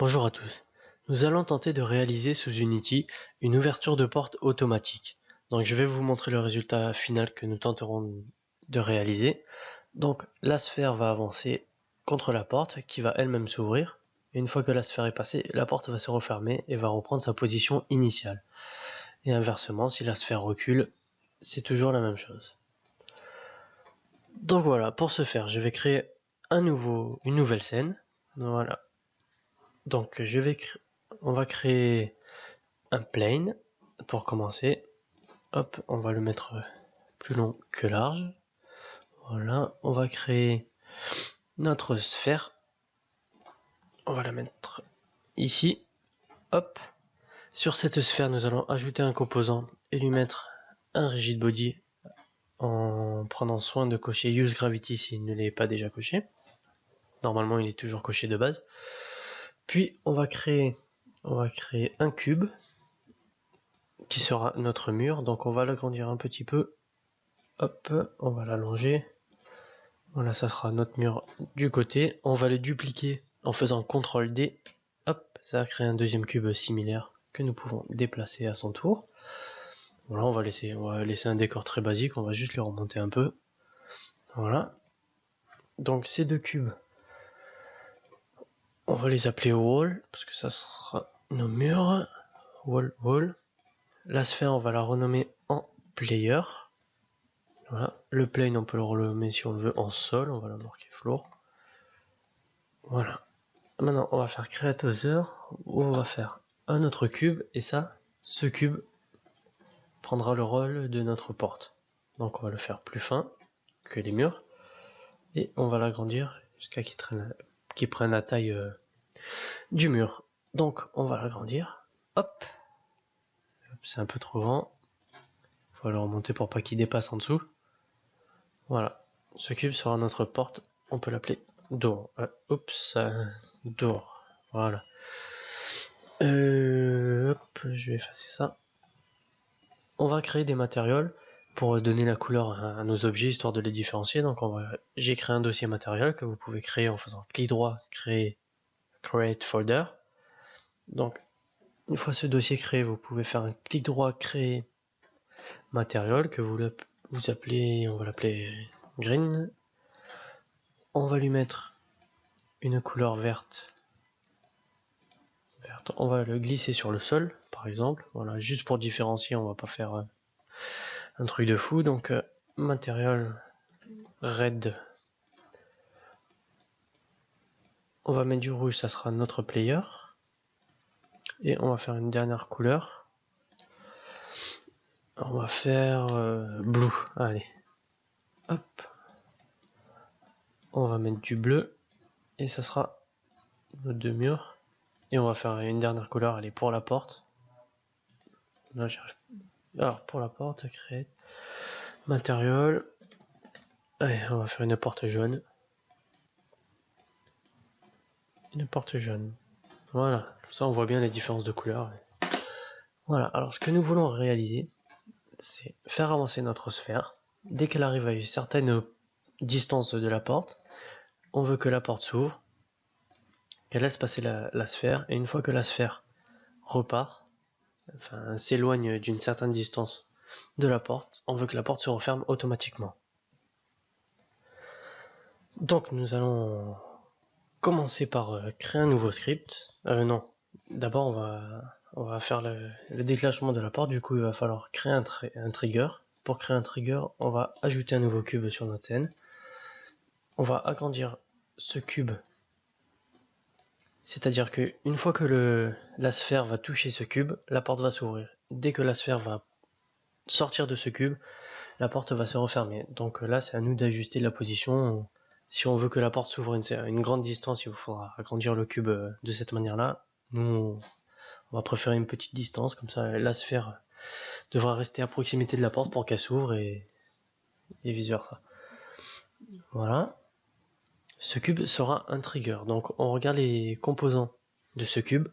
Bonjour à tous. Nous allons tenter de réaliser sous Unity une ouverture de porte automatique. Donc je vais vous montrer le résultat final que nous tenterons de réaliser. Donc la sphère va avancer contre la porte qui va elle-même s'ouvrir. Et une fois que la sphère est passée, la porte va se refermer et va reprendre sa position initiale. Et inversement, si la sphère recule, c'est toujours la même chose. Donc voilà, pour ce faire, je vais créer une nouvelle scène. Voilà. Donc on va créer un plane pour commencer. Hop, on va le mettre plus long que large. Voilà, on va créer notre sphère. On va la mettre ici. Hop. Sur cette sphère, nous allons ajouter un composant et lui mettre un rigid body en prenant soin de cocher Use Gravity s'il ne l'est pas déjà coché. Normalement, il est toujours coché de base. Puis, on va créer un cube qui sera notre mur. Donc, on va l'agrandir un petit peu. Hop, on va l'allonger. Voilà, ça sera notre mur du côté. On va le dupliquer en faisant CTRL D. Hop, ça va créer un deuxième cube similaire que nous pouvons déplacer à son tour. Voilà, on va laisser un décor très basique. On va juste le remonter un peu. Voilà. Donc ces deux cubes, on va les appeler wall parce que ça sera nos murs. Wall. La sphère, on va la renommer en player. Voilà. Le plane, on peut le renommer si on le veut en sol. On va la marquer floor. Voilà. Maintenant, on va faire create other où on va faire un autre cube et ça, ce cube prendra le rôle de notre porte. Donc on va le faire plus fin que les murs et on va l'agrandir jusqu'à qu'il prenne la taille du mur. Donc on va l'agrandir. Hop, c'est un peu trop grand. Il faut le remonter pour pas qu'il dépasse en dessous. Voilà, ce cube sera notre porte. On peut l'appeler door. Door. Voilà. Hop, je vais effacer ça. On va créer des matériaux pour donner la couleur à nos objets histoire de les différencier. Donc j'ai créé un dossier matériel que vous pouvez créer en faisant clic droit, créer create folder. Donc une fois ce dossier créé, vous pouvez faire un clic droit, créer matériel que vous appelez, on va l'appeler green. On va lui mettre une couleur verte. On va le glisser sur le sol, par exemple. Voilà, juste pour différencier, on va pas faire un truc de fou. Donc matériel red. On va mettre du rouge, ça sera notre player. Et on va faire une dernière couleur. On va faire blue. Allez. Hop. On va mettre du bleu. Et ça sera nos deux murs. Et on va faire une dernière couleur, allez, pour la porte. Là, alors, pour la porte, create. Matériel. Allez, on va faire une porte jaune. Une porte jaune. Voilà. Comme ça, on voit bien les différences de couleurs. Voilà. Alors, ce que nous voulons réaliser, c'est faire avancer notre sphère. Dès qu'elle arrive à une certaine distance de la porte, on veut que la porte s'ouvre, qu'elle laisse passer la sphère, et une fois que la sphère repart, enfin s'éloigne d'une certaine distance de la porte, on veut que la porte se referme automatiquement. Donc nous allons commencer par créer un nouveau script. Non, d'abord on va faire le déclenchement de la porte, du coup il va falloir créer un trigger. Pour créer un trigger, on va ajouter un nouveau cube sur notre scène. On va agrandir ce cube. C'est-à-dire que une fois que la sphère va toucher ce cube, la porte va s'ouvrir. Dès que la sphère va sortir de ce cube, la porte va se refermer. Donc là, c'est à nous d'ajuster la position. Si on veut que la porte s'ouvre une grande distance, il vous faudra agrandir le cube de cette manière-là. Nous, on va préférer une petite distance, comme ça la sphère devra rester à proximité de la porte pour qu'elle s'ouvre et vice versa. Voilà. Ce cube sera un trigger. Donc on regarde les composants de ce cube.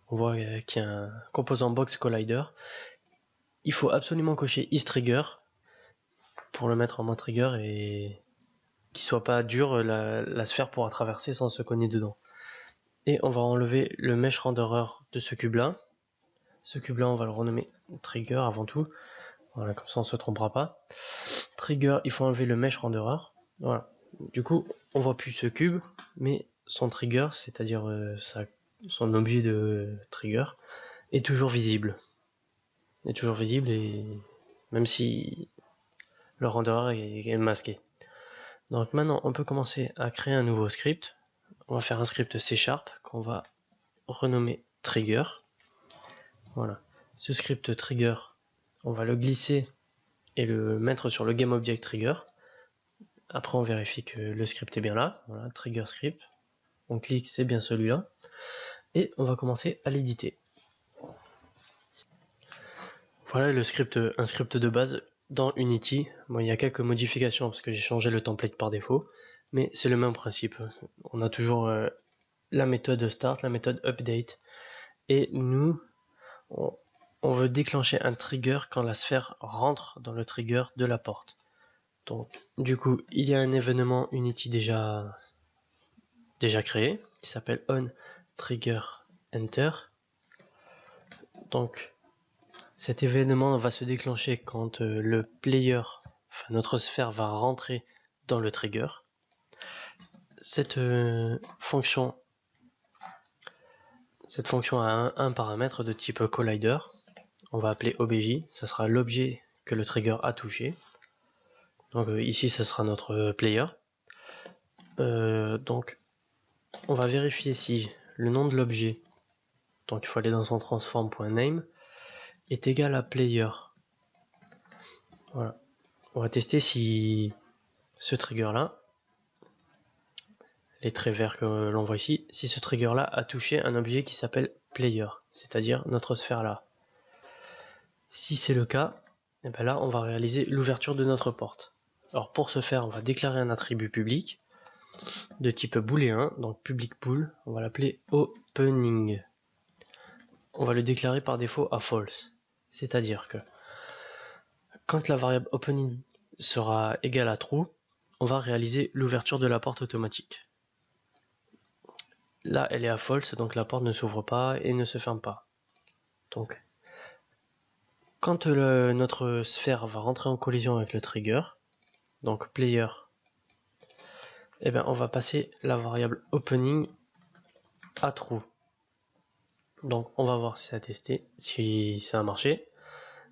On voit qu'il y a un composant box collider. Il faut absolument cocher isTrigger pour le mettre en mode trigger et qu'il soit pas dur, la sphère pourra traverser sans se cogner dedans. et on va enlever le mesh renderer de ce cube là. Ce cube là on va le renommer trigger avant tout, voilà, comme ça on se trompera pas. Trigger, il faut enlever le mesh renderer, voilà. Du coup on voit plus ce cube, mais son trigger, c'est-à-dire son objet de trigger, est toujours visible. Et même si le renderer est masqué. Donc maintenant on peut commencer à créer un nouveau script. On va faire un script C# qu'on va renommer trigger. Voilà. Ce script trigger, on va le glisser et le mettre sur le GameObject trigger. Après on vérifie que le script est bien là. Voilà, trigger script. On clique, c'est bien celui-là. Et on va commencer à l'éditer. Voilà le script, un script de base dans Unity. Bon, il y a quelques modifications parce que j'ai changé le template par défaut, mais c'est le même principe. On a toujours la méthode start, la méthode update, et nous, on veut déclencher un trigger quand la sphère rentre dans le trigger de la porte. Donc, du coup, il y a un événement Unity déjà créé qui s'appelle onTriggerEnter. Donc, cet événement va se déclencher quand le player, enfin notre sphère, va rentrer dans le trigger. Cette fonction a un paramètre de type collider. On va appeler obj, ça sera l'objet que le trigger a touché. Donc ici, ce sera notre player. Donc, on va vérifier si le nom de l'objet, donc il faut aller dans son transform.name, est égal à player. Voilà. On va tester si ce trigger là, les traits verts que l'on voit ici, si ce trigger là a touché un objet qui s'appelle player, c'est-à-dire notre sphère là. Si c'est le cas, et bien là on va réaliser l'ouverture de notre porte. Alors pour ce faire, on va déclarer un attribut public de type booléen, donc public bool, on va l'appeler opening. On va le déclarer par défaut à false, c'est-à-dire que quand la variable opening sera égale à true, on va réaliser l'ouverture de la porte automatique. Là, elle est à false, donc la porte ne s'ouvre pas et ne se ferme pas. Donc, quand notre sphère va rentrer en collision avec le trigger, donc player, eh bien, on va passer la variable opening à true. Donc, on va voir si ça a testé, si ça a marché.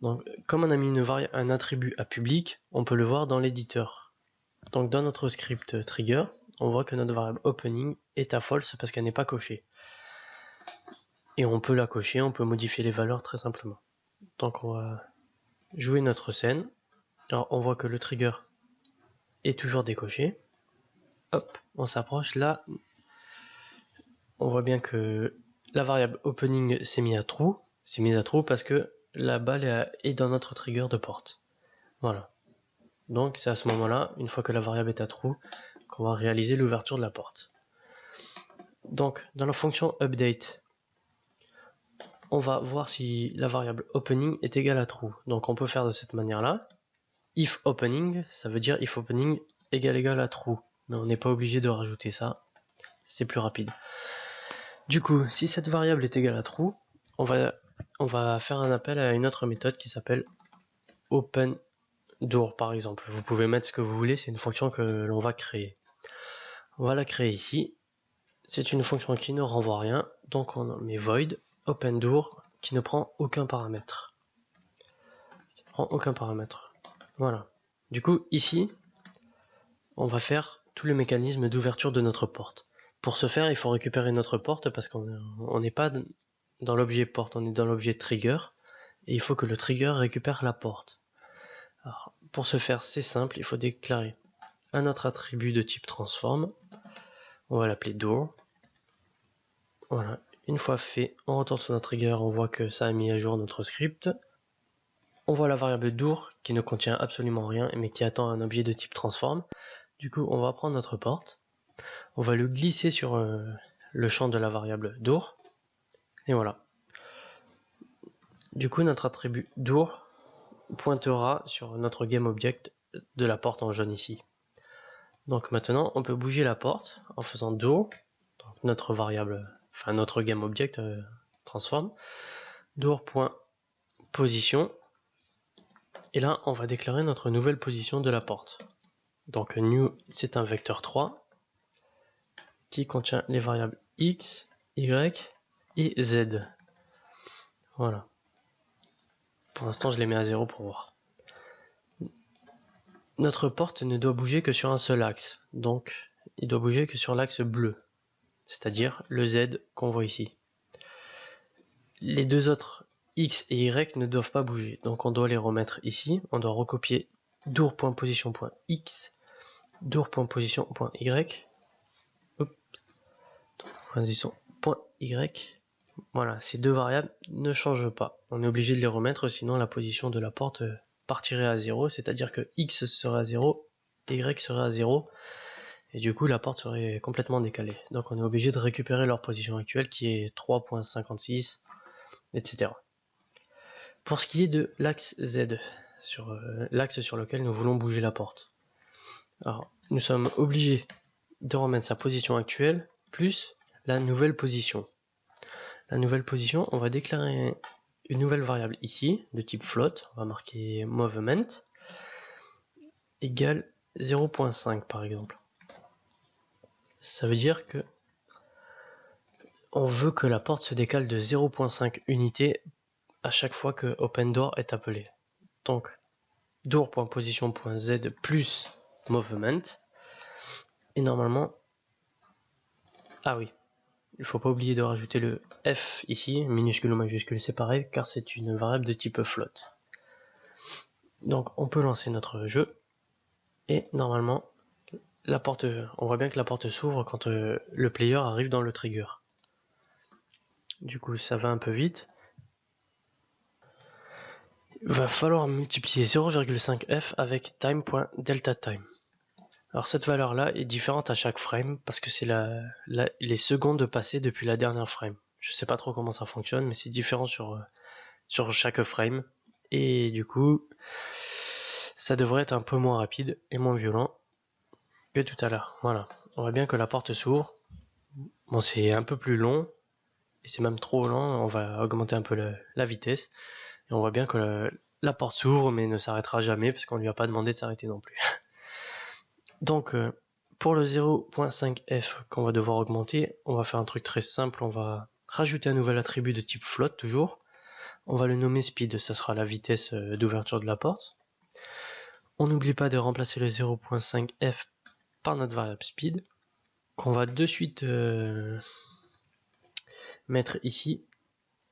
Donc, comme on a mis un attribut à public, on peut le voir dans l'éditeur. Donc, dans notre script trigger, on voit que notre variable opening est à false parce qu'elle n'est pas cochée. Et on peut la cocher, on peut modifier les valeurs très simplement. Donc, on va jouer notre scène. Alors, on voit que le trigger est toujours décoché. Hop, on s'approche. Là, on voit bien que la variable opening s'est mise à true. C'est mise à true parce que la balle est dans notre trigger de porte. Voilà. Donc c'est à ce moment-là, une fois que la variable est à true, qu'on va réaliser l'ouverture de la porte. Donc dans la fonction update, on va voir si la variable opening est égale à true. Donc on peut faire de cette manière-là. If opening, ça veut dire if opening égale à true. Mais on n'est pas obligé de rajouter ça. C'est plus rapide. Du coup, si cette variable est égale à true, on va faire un appel à une autre méthode qui s'appelle openDoor par exemple. Vous pouvez mettre ce que vous voulez, c'est une fonction que l'on va créer. On va la créer ici. C'est une fonction qui ne renvoie rien, donc on met void openDoor qui ne prend aucun paramètre. Voilà. Du coup, ici, on va faire tout le mécanisme d'ouverture de notre porte. Pour ce faire, il faut récupérer notre porte parce qu'on n'est pas dans l'objet porte, on est dans l'objet trigger. Et il faut que le trigger récupère la porte. Alors, pour ce faire, c'est simple, il faut déclarer un autre attribut de type transform. On va l'appeler door. Voilà. Une fois fait, on retourne sur notre trigger, on voit que ça a mis à jour notre script. On voit la variable door qui ne contient absolument rien mais qui attend un objet de type transform. Du coup, on va prendre notre porte, on va le glisser sur le champ de la variable door, et voilà. Du coup, notre attribut door pointera sur notre GameObject de la porte en jaune ici. Donc maintenant, on peut bouger la porte en faisant door, donc notre variable enfin notre GameObject transform, door.position, et là on va déclarer notre nouvelle position de la porte. Donc new, c'est un vecteur 3 qui contient les variables x, y et z. Voilà. Pour l'instant, je les mets à 0 pour voir. Notre porte ne doit bouger que sur un seul axe. Donc, il doit bouger que sur l'axe bleu. C'est-à-dire le z qu'on voit ici. Les deux autres x et y ne doivent pas bouger. Donc, on doit les remettre ici. On doit recopier door.position.x, door.position.y, position.y. Voilà, ces deux variables ne changent pas. On est obligé de les remettre, sinon la position de la porte partirait à 0, c'est-à-dire que x serait à 0, y serait à 0, et du coup la porte serait complètement décalée. Donc on est obligé de récupérer leur position actuelle qui est 3.56, etc. Pour ce qui est de l'axe Z, sur l'axe sur lequel nous voulons bouger la porte, alors nous sommes obligés de remettre sa position actuelle plus la nouvelle position. La nouvelle position, on va déclarer une nouvelle variable ici, de type float, on va marquer movement, égale 0.5 par exemple. Ça veut dire que on veut que la porte se décale de 0.5 unités à chaque fois que openDoor est appelé. Donc, door.position.z plus movement, et normalement, ah oui, il ne faut pas oublier de rajouter le f ici, minuscule ou majuscule c'est pareil, car c'est une variable de type float. Donc on peut lancer notre jeu, et normalement, la porte, on voit bien que la porte s'ouvre quand le player arrive dans le trigger. Du coup ça va un peu vite. Il va falloir multiplier 0,5f avec time.deltaTime. Alors cette valeur là est différente à chaque frame parce que c'est les secondes passées depuis la dernière frame. Je sais pas trop comment ça fonctionne, mais c'est différent sur chaque frame, et du coup ça devrait être un peu moins rapide et moins violent que tout à l'heure. Voilà, on voit bien que la porte s'ouvre. Bon, c'est un peu plus long et c'est même trop lent. On va augmenter un peu la vitesse et on voit bien que la porte s'ouvre mais ne s'arrêtera jamais parce qu'on lui a pas demandé de s'arrêter non plus. Donc pour le 0.5f qu'on va devoir augmenter, on va faire un truc très simple. On va rajouter un nouvel attribut de type float toujours. On va le nommer speed, ça sera la vitesse d'ouverture de la porte. On n'oublie pas de remplacer le 0.5f par notre variable speed, qu'on va de suite mettre ici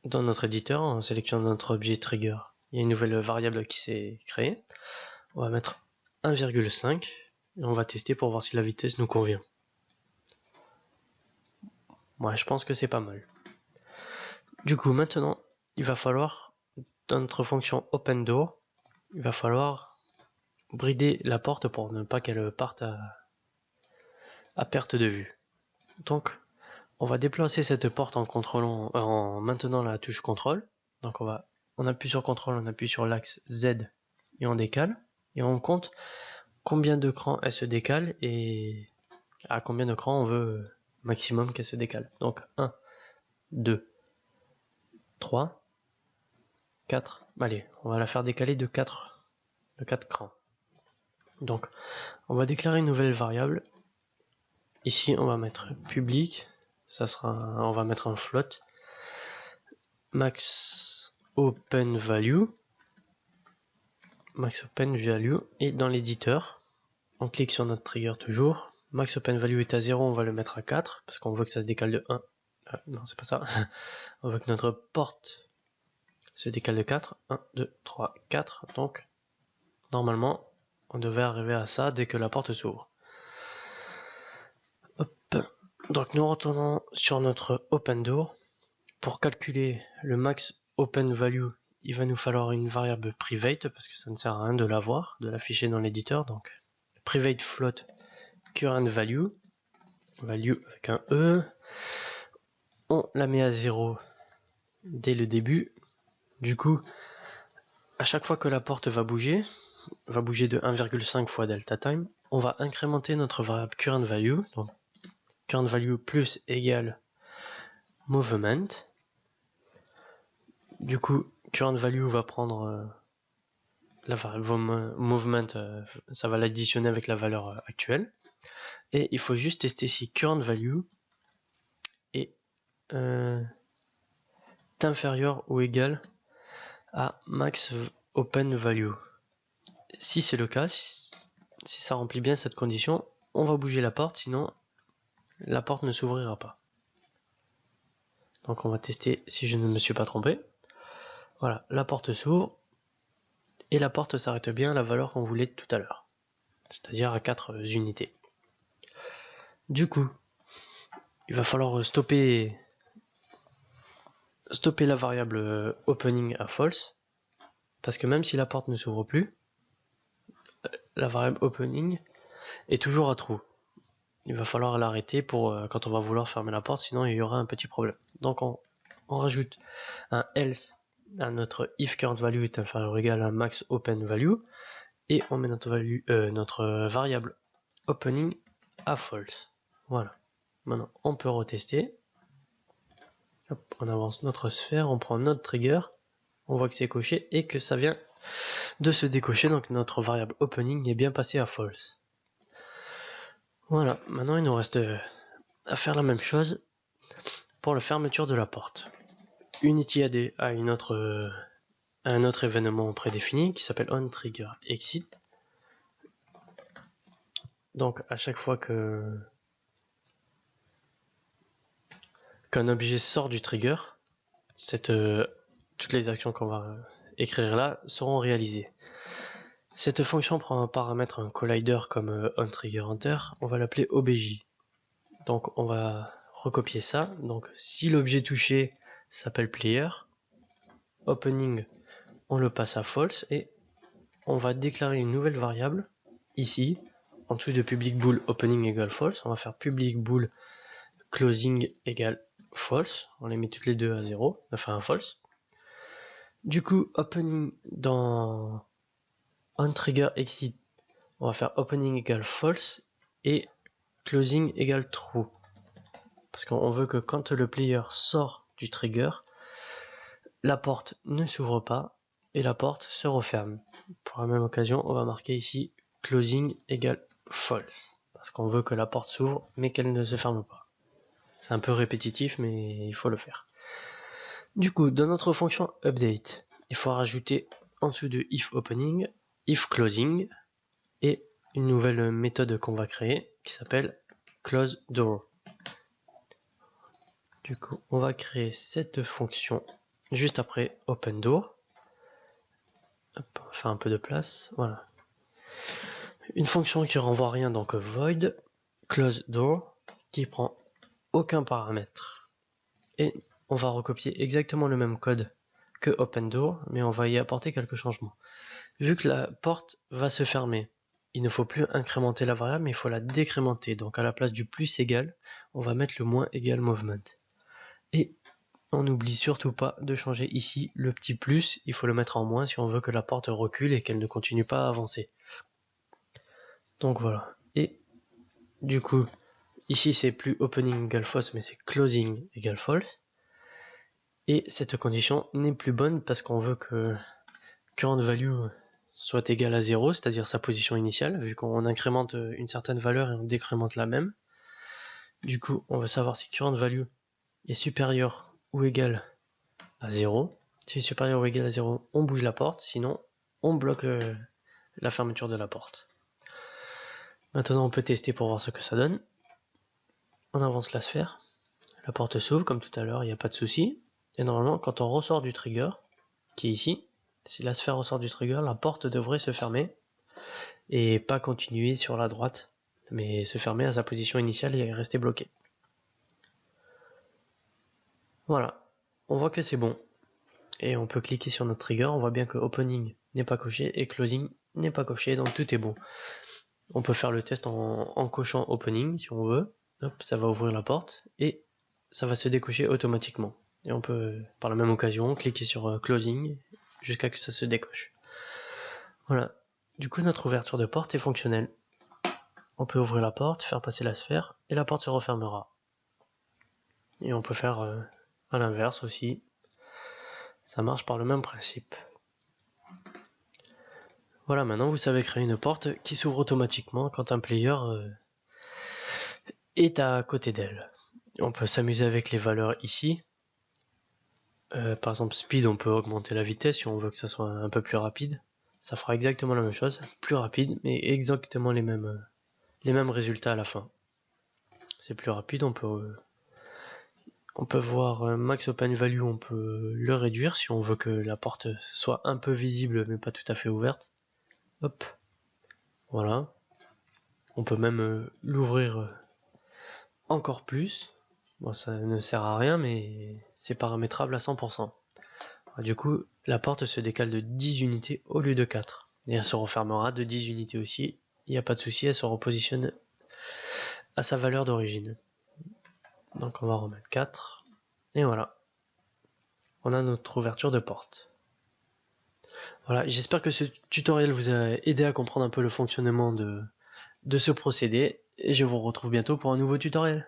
dans notre éditeur en sélectionnant notre objet trigger. Il y a une nouvelle variable qui s'est créée. On va mettre 1,5 et on va tester pour voir si la vitesse nous convient. Moi, je pense que c'est pas mal. Du coup, maintenant, il va falloir, dans notre fonction openDoor, il va falloir brider la porte pour ne pas qu'elle parte à perte de vue. Donc, on va déplacer cette porte en maintenant la touche contrôle. Donc on appuie sur contrôle, on appuie sur l'axe Z et on décale. Et on compte combien de crans elle se décale et à combien de crans on veut maximum qu'elle se décale. Donc 1, 2, 3, 4. Allez, on va la faire décaler de 4 crans. Donc on va déclarer une nouvelle variable. Ici on va mettre public. On va mettre un float max open value, et dans l'éditeur on clique sur notre trigger toujours. Max open value est à 0, on va le mettre à 4 parce qu'on veut que ça se décale de 1. Non, c'est pas ça. On veut que notre porte se décale de 4. 1, 2, 3, 4. Donc normalement on devait arriver à ça dès que la porte s'ouvre. Donc nous retournons sur notre openDoor. Pour calculer le max open value, il va nous falloir une variable private parce que ça ne sert à rien de l'avoir, de l'afficher dans l'éditeur. Donc private float current value avec un E. On la met à 0 dès le début. Du coup, à chaque fois que la porte va bouger de 1,5 fois delta time, on va incrémenter notre variable current value. Donc current value plus égale movement. Du coup, current value va prendre la variable movement, ça va l'additionner avec la valeur actuelle. Et il faut juste tester si current value est inférieur ou égal à max open value. Si c'est le cas, si ça remplit bien cette condition, on va bouger la porte, sinon la porte ne s'ouvrira pas. Donc on va tester si je ne me suis pas trompé. Voilà, la porte s'ouvre et la porte s'arrête bien à la valeur qu'on voulait tout à l'heure, c'est-à-dire à 4 unités. Du coup, il va falloir stopper la variable opening à false, parce que même si la porte ne s'ouvre plus, la variable opening est toujours à true. Il va falloir l'arrêter pour quand on va vouloir fermer la porte, sinon il y aura un petit problème. Donc on rajoute un else à notre if current value est inférieur ou égal à max open value, et on met notre variable opening à false. Voilà. Maintenant on peut retester. Hop, on avance notre sphère, on prend notre trigger, on voit que c'est coché et que ça vient de se décocher, donc notre variable opening est bien passée à false. Voilà, maintenant il nous reste à faire la même chose pour la fermeture de la porte. Unity AD a un autre événement prédéfini qui s'appelle onTriggerExit. Donc à chaque fois qu'un objet sort du trigger, toutes les actions qu'on va écrire là seront réalisées. Cette fonction prend un paramètre, un collider comme onTriggerEnter, on va l'appeler obj. Donc on va recopier ça. Donc si l'objet touché s'appelle player, opening on le passe à false et on va déclarer une nouvelle variable ici en dessous de public bool opening égale false. On va faire public bool closing égale false, on les met toutes les deux à 0, enfin à false. Du coup opening dans onTriggerExit, on va faire opening égale false et closing égale true, parce qu'on veut que quand le player sort du trigger, la porte ne s'ouvre pas et la porte se referme. Pour la même occasion, on va marquer ici closing égale false, parce qu'on veut que la porte s'ouvre mais qu'elle ne se ferme pas. C'est un peu répétitif mais il faut le faire. Du coup, dans notre fonction update, il faut rajouter en dessous de if opening, if closing et une nouvelle méthode qu'on va créer qui s'appelle close door. Du coup, on va créer cette fonction juste après open door. Hop, on va faire un peu de place, voilà. Une fonction qui renvoie rien, donc void close door, qui prend aucun paramètre. Et on va recopier exactement le même code que open door, mais on va y apporter quelques changements. Vu que la porte va se fermer, il ne faut plus incrémenter la variable, mais il faut la décrémenter. Donc à la place du plus égal, on va mettre le moins égal movement. Et on n'oublie surtout pas de changer ici le petit plus, il faut le mettre en moins si on veut que la porte recule et qu'elle ne continue pas à avancer. Donc voilà. Et du coup, ici c'est plus opening égale false, mais c'est closing égale false. Et cette condition n'est plus bonne parce qu'on veut que current value soit égale à 0, c'est-à-dire sa position initiale, vu qu'on incrémente une certaine valeur et on décrémente la même. Du coup, on veut savoir si current value est supérieur ou égal à 0. Si est supérieur ou égal à 0, on bouge la porte, sinon on bloque la fermeture de la porte. Maintenant on peut tester pour voir ce que ça donne. On avance la sphère, la porte s'ouvre comme tout à l'heure, il n'y a pas de souci. Et normalement quand on ressort du trigger, qui est ici, si la sphère ressort du trigger, la porte devrait se fermer et pas continuer sur la droite, mais se fermer à sa position initiale et rester bloquée. Voilà, on voit que c'est bon. Et on peut cliquer sur notre trigger, on voit bien que opening n'est pas coché et closing n'est pas coché, donc tout est bon. On peut faire le test en cochant opening si on veut. Hop, ça va ouvrir la porte et ça va se décocher automatiquement. Et on peut par la même occasion cliquer sur closing jusqu'à que ça se décoche. Voilà, du coup notre ouverture de porte est fonctionnelle. On peut ouvrir la porte, faire passer la sphère et la porte se refermera. Et on peut faire À l'inverse aussi, ça marche par le même principe. Voilà, maintenant vous savez créer une porte qui s'ouvre automatiquement quand un player est à côté d'elle. On peut s'amuser avec les valeurs ici. Par exemple speed, on peut augmenter la vitesse si on veut que ça soit un peu plus rapide. Ça fera exactement la même chose, plus rapide, mais exactement les mêmes résultats à la fin. C'est plus rapide, on peut voir max open value, on peut le réduire si on veut que la porte soit un peu visible mais pas tout à fait ouverte. Hop, voilà. On peut même l'ouvrir encore plus. Bon, ça ne sert à rien, mais c'est paramétrable à 100%. Du coup, la porte se décale de 10 unités au lieu de 4. Et elle se refermera de 10 unités aussi. Il n'y a pas de souci, elle se repositionne à sa valeur d'origine. Donc on va remettre 4. Et voilà. On a notre ouverture de porte. Voilà, j'espère que ce tutoriel vous a aidé à comprendre un peu le fonctionnement de ce procédé. Et je vous retrouve bientôt pour un nouveau tutoriel.